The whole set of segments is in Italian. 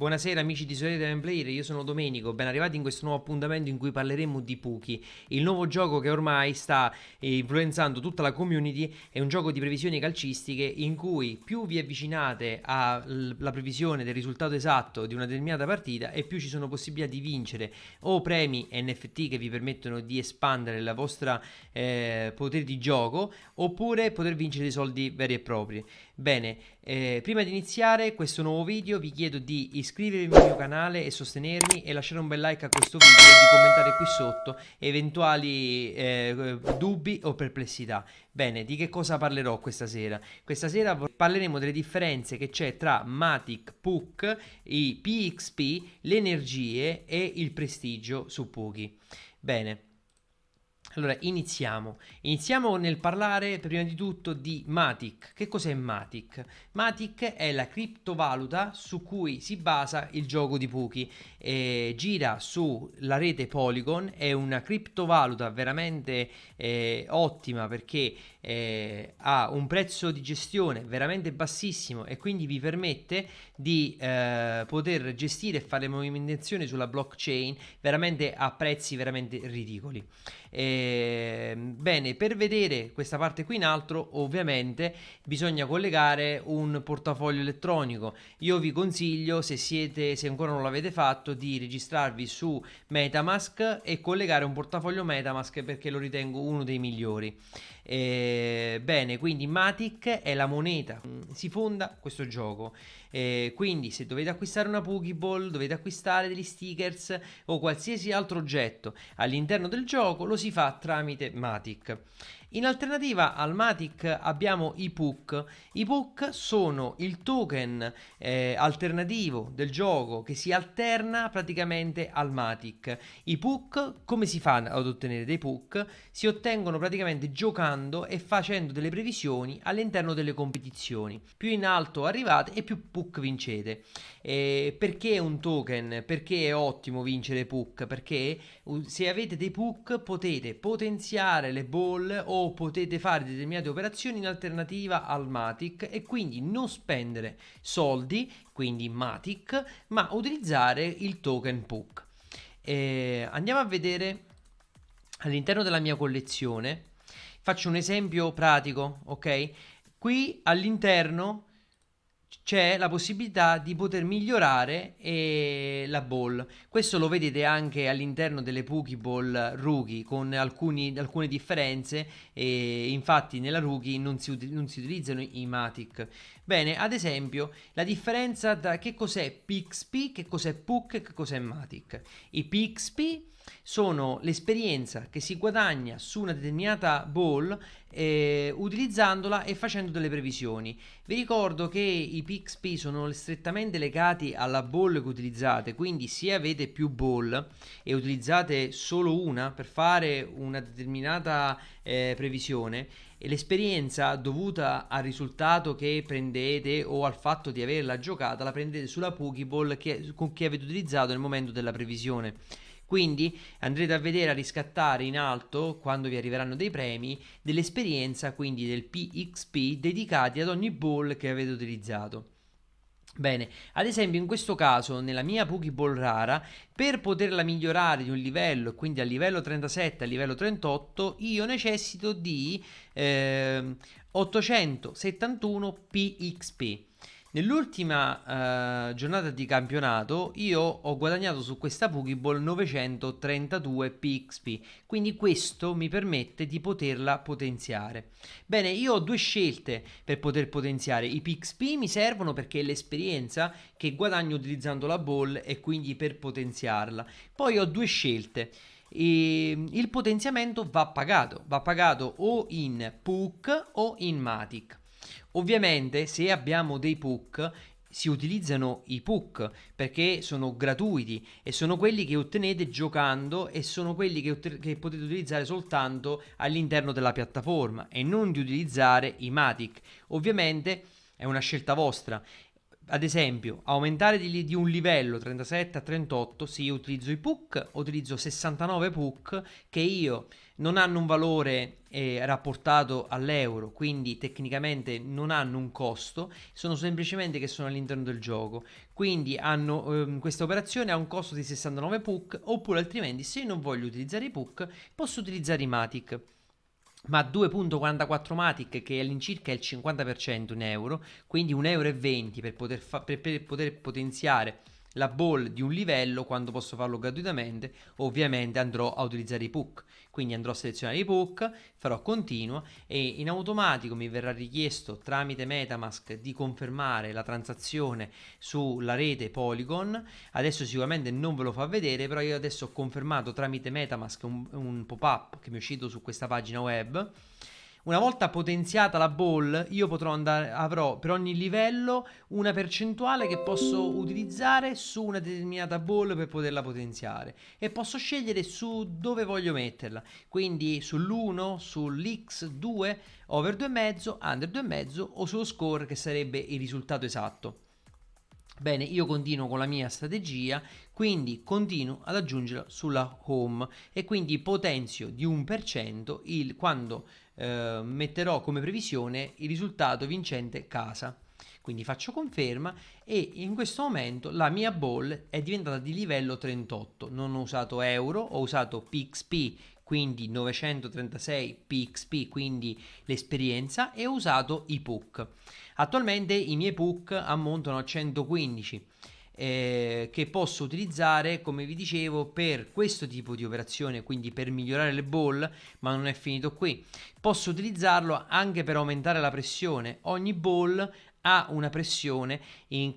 Buonasera amici di Solitaire Player, io sono Domenico, ben arrivati in questo nuovo appuntamento in cui parleremo di Puki, il nuovo gioco che ormai sta influenzando tutta la community. È un gioco di previsioni calcistiche in cui più vi avvicinate alla previsione del risultato esatto di una determinata partita e più ci sono possibilità di vincere o premi NFT che vi permettono di espandere la vostra potere di gioco, oppure poter vincere dei soldi veri e propri. Bene, prima di iniziare questo nuovo video vi chiedo di iscrivervi al mio canale e sostenermi e lasciare un bel like a questo video e di commentare qui sotto eventuali dubbi o perplessità. Bene, di che cosa parlerò questa sera? Questa sera parleremo delle differenze che c'è tra Matic, Puck, i PXP, le energie e il prestigio su Puki. Bene. Allora, iniziamo. Iniziamo nel parlare prima di tutto di Matic. Che cos'è Matic? Matic è la criptovaluta su cui si basa il gioco di Puki. Gira sulla rete Polygon, è una criptovaluta veramente ottima perché ha un prezzo di gestione veramente bassissimo e quindi vi permette di poter gestire e fare movimentazioni sulla blockchain veramente a prezzi veramente ridicoli. Bene, per vedere questa parte qui in alto ovviamente bisogna collegare un portafoglio elettronico. Io vi consiglio, se ancora non l'avete fatto, di registrarvi su MetaMask e collegare un portafoglio MetaMask perché lo ritengo uno dei migliori. Bene, quindi Matic è la moneta, si fonda questo gioco. Quindi se dovete acquistare una Pokéball, dovete acquistare degli stickers o qualsiasi altro oggetto all'interno del gioco, lo si fa tramite Matic. In alternativa al Matic abbiamo i Puck. I Puck sono il token alternativo del gioco che si alterna praticamente al Matic. I Puck, come si fa ad ottenere dei Puck? Si ottengono praticamente giocando e facendo delle previsioni all'interno delle competizioni. Più in alto arrivate e più Puck vincete. Perché è un token? Perché è ottimo vincere Puck? Perché se avete dei Puck potete potenziare le ball o potete fare determinate operazioni in alternativa al Matic e quindi non spendere soldi, quindi Matic, ma utilizzare il token Puck. Andiamo a vedere all'interno della mia collezione. Faccio un esempio pratico, ok? Qui all'interno c'è la possibilità di poter migliorare la ball. Questo lo vedete anche all'interno delle Pokéball Rookie con alcune differenze. Infatti nella Rookie non si utilizzano i Matic. Bene, ad esempio la differenza tra che cos'è PXP, che cos'è Puck e che cos'è Matic. I PXP sono l'esperienza che si guadagna su una determinata ball utilizzandola e facendo delle previsioni. Vi ricordo che i PXP sono strettamente legati alla ball che utilizzate, quindi se avete più ball e utilizzate solo una per fare una determinata previsione, e l'esperienza dovuta al risultato che prendete o al fatto di averla giocata la prendete sulla Pokéball con che avete utilizzato nel momento della previsione. Quindi andrete a vedere, a riscattare in alto, quando vi arriveranno dei premi, dell'esperienza, quindi del PXP, dedicati ad ogni ball che avete utilizzato. Bene, ad esempio in questo caso nella mia Pokéball rara, per poterla migliorare di un livello, quindi a livello 37 a livello 38, io necessito di 871 PXP. Nell'ultima giornata di campionato io ho guadagnato su questa Pokéball 932 PXP, quindi questo mi permette di poterla potenziare. Bene, io ho due scelte per poter potenziare. I PXP mi servono perché è l'esperienza che guadagno utilizzando la ball e quindi per potenziarla. Poi ho due scelte. Il potenziamento va pagato o in Puck o in Matic. Ovviamente se abbiamo dei Puck si utilizzano i Puck perché sono gratuiti e sono quelli che ottenete giocando e sono quelli che potete utilizzare soltanto all'interno della piattaforma e non di utilizzare i Matic. Ovviamente è una scelta vostra. Ad esempio, aumentare di un livello 37 a 38, se io utilizzo i Puck, utilizzo 69 Puck che io non hanno un valore rapportato all'euro, quindi tecnicamente non hanno un costo, sono semplicemente che sono all'interno del gioco. Quindi questa operazione ha un costo di 69 PUC, oppure altrimenti se non voglio utilizzare i PUC posso utilizzare i Matic. Ma 2.44 Matic, che all'incirca è il 50% in euro, quindi 1,20 euro per poter potenziare la ball di un livello quando posso farlo gratuitamente. Ovviamente andrò a utilizzare i PUC, quindi andrò a selezionare i PUC, farò continua e in automatico mi verrà richiesto tramite Metamask di confermare la transazione sulla rete Polygon. Adesso sicuramente non ve lo fa vedere, però io adesso ho confermato tramite Metamask un pop-up che mi è uscito su questa pagina web. Una volta potenziata la ball, io avrò per ogni livello una percentuale che posso utilizzare su una determinata ball per poterla potenziare, e posso scegliere su dove voglio metterla, quindi sull'1, sull'X2, over 2,5, under 2,5 o sullo score, che sarebbe il risultato esatto. Bene, io continuo con la mia strategia, quindi continuo ad aggiungerla sulla home e quindi potenzio di 1% quando metterò come previsione il risultato vincente casa. Quindi faccio conferma e in questo momento la mia ball è diventata di livello 38. Non ho usato euro, ho usato PXP, quindi 936 PXP, quindi l'esperienza, e ho usato i PUC. Attualmente i miei PUC ammontano a 115, che posso utilizzare, come vi dicevo, per questo tipo di operazione, quindi per migliorare le ball. Ma non è finito qui, posso utilizzarlo anche per aumentare la pressione. Ogni ball ha una pressione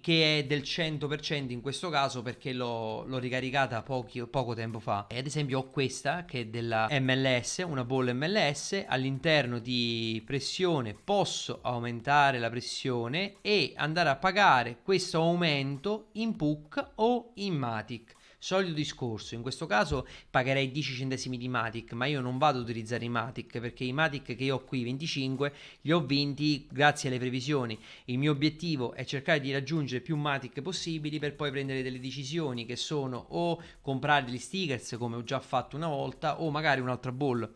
che è del 100% in questo caso, perché l'ho ricaricata poco tempo fa. E ad esempio ho questa che è della MLS, una ball MLS. All'interno di pressione posso aumentare la pressione e andare a pagare questo aumento in PUC o in Matic. Solito discorso, in questo caso pagherei 10 centesimi di Matic, ma io non vado ad utilizzare i Matic, perché i Matic che io ho qui 25 li ho vinti grazie alle previsioni. Il mio obiettivo è cercare di raggiungere più Matic possibili per poi prendere delle decisioni, che sono o comprare degli stickers come ho già fatto una volta, o magari un'altra ball.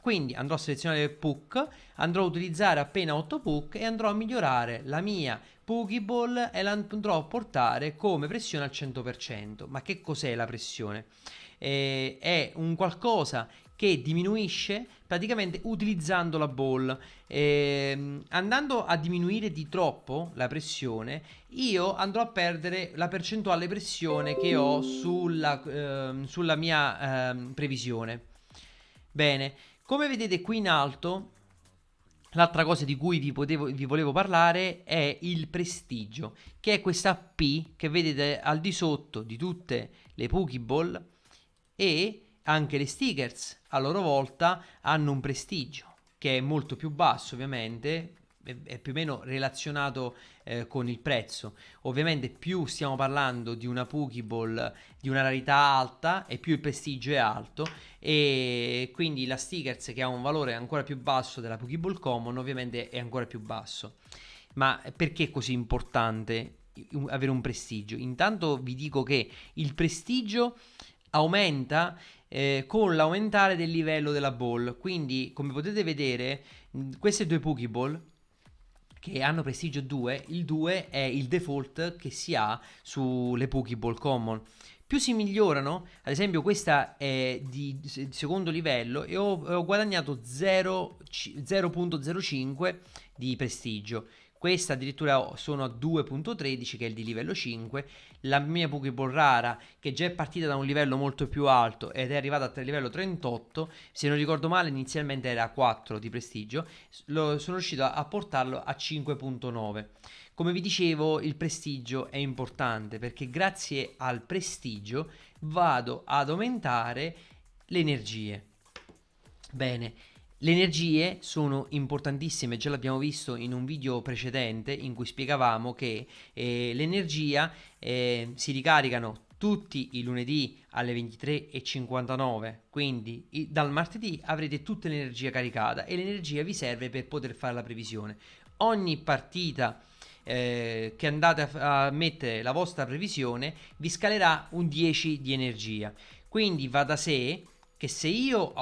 Quindi andrò a selezionare il PUC, andrò a utilizzare appena 8 PUC e andrò a migliorare la mia Pokéball e la andrò a portare come pressione al 100%. Ma che cos'è la pressione? È un qualcosa che diminuisce praticamente utilizzando la ball. Andando a diminuire di troppo la pressione, io andrò a perdere la percentuale pressione che ho sulla mia previsione. Bene, come vedete qui in alto, l'altra cosa di cui vi volevo parlare è il prestigio, che è questa P che vedete al di sotto di tutte le Pokéball, e anche le stickers a loro volta hanno un prestigio che è molto più basso, ovviamente è più o meno relazionato con il prezzo. Ovviamente più stiamo parlando di una Pokéball di una rarità alta e più il prestigio è alto, e quindi la stickers, che ha un valore ancora più basso della Pokéball Common, ovviamente è ancora più basso. Ma perché è così importante avere un prestigio? Intanto vi dico che il prestigio aumenta con l'aumentare del livello della ball. Quindi, come potete vedere, queste due Pokéball che hanno prestigio 2, il 2 è il default che si ha sulle Pokéball Common. Più si migliorano, ad esempio questa è di secondo livello e ho guadagnato 0.05 di prestigio. Questa addirittura sono a 2.13, che è il di livello 5. La mia Pokéball rara, che già è partita da un livello molto più alto ed è arrivata a livello 38, se non ricordo male inizialmente era 4 di prestigio, sono riuscito a portarlo a 5.9. Come vi dicevo, il prestigio è importante perché grazie al prestigio vado ad aumentare le energie. Bene, le energie sono importantissime, già l'abbiamo visto in un video precedente in cui spiegavamo che l'energia si ricaricano tutti i lunedì alle 23:59, quindi dal martedì avrete tutta l'energia caricata e l'energia vi serve per poter fare la previsione. Ogni partita che andate a mettere la vostra previsione vi scalerà un 10 di energia, quindi va da sé che se io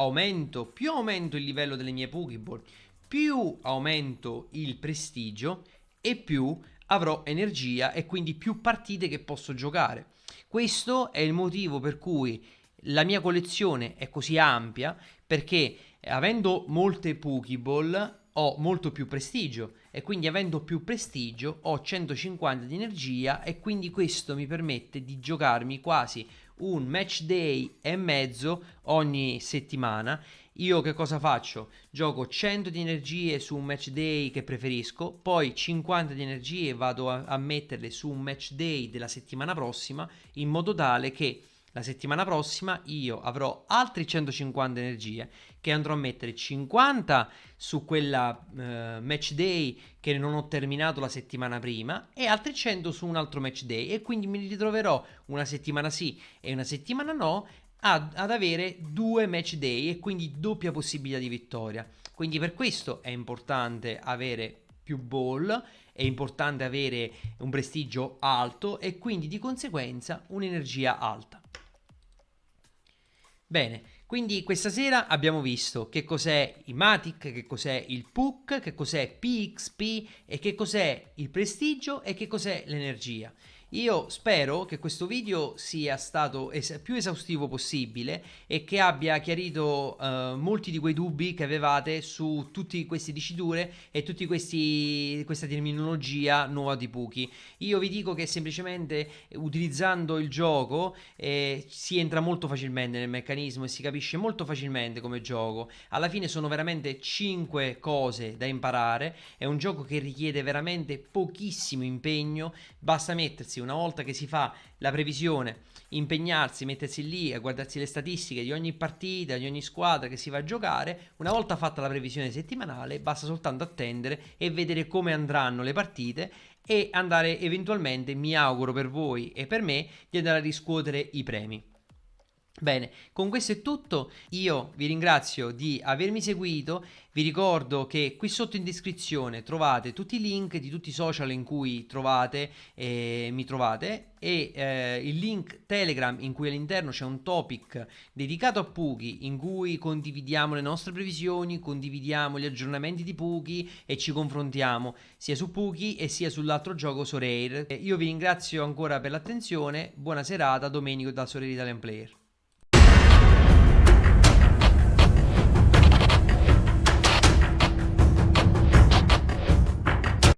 più aumento il livello delle mie Pokéball, più aumento il prestigio e più avrò energia e quindi più partite che posso giocare. Questo è il motivo per cui la mia collezione è così ampia, perché avendo molte Pokéball ho molto più prestigio e quindi avendo più prestigio ho 150 di energia e quindi questo mi permette di giocarmi quasi un match day e mezzo ogni settimana. Io che cosa faccio? Gioco 100 di energie su un match day che preferisco, poi 50 di energie vado a metterle su un match day della settimana prossima, in modo tale che la settimana prossima io avrò altri 150 energie che andrò a mettere 50 su quella match day che non ho terminato la settimana prima e altri 100 su un altro match day, e quindi mi ritroverò una settimana sì e una settimana no ad avere due match day e quindi doppia possibilità di vittoria. Quindi per questo è importante avere più ball, è importante avere un prestigio alto e quindi di conseguenza un'energia alta. Bene, quindi questa sera abbiamo visto che cos'è il Matic, che cos'è il PUC, che cos'è PXP e che cos'è il prestigio e che cos'è l'energia. Io spero che questo video sia stato più esaustivo possibile e che abbia chiarito molti di quei dubbi che avevate su tutte queste diciture e tutti questa terminologia nuova di Puki. Io vi dico che semplicemente utilizzando il gioco si entra molto facilmente nel meccanismo e si capisce molto facilmente come gioco. Alla fine sono veramente 5 cose da imparare, è un gioco che richiede veramente pochissimo impegno, basta mettersi una volta che si fa la previsione, impegnarsi, mettersi lì a guardarsi le statistiche di ogni partita, di ogni squadra che si va a giocare. Una volta fatta la previsione settimanale basta soltanto attendere e vedere come andranno le partite e andare eventualmente, mi auguro per voi e per me, di andare a riscuotere i premi. Bene, con questo è tutto, io vi ringrazio di avermi seguito, vi ricordo che qui sotto in descrizione trovate tutti i link di tutti i social in cui mi trovate e il link Telegram in cui all'interno c'è un topic dedicato a Puki in cui condividiamo le nostre previsioni, condividiamo gli aggiornamenti di Puki e ci confrontiamo sia su Puki e sia sull'altro gioco Sorare. Io vi ringrazio ancora per l'attenzione, buona serata, Domenico da Sorare Italian Player.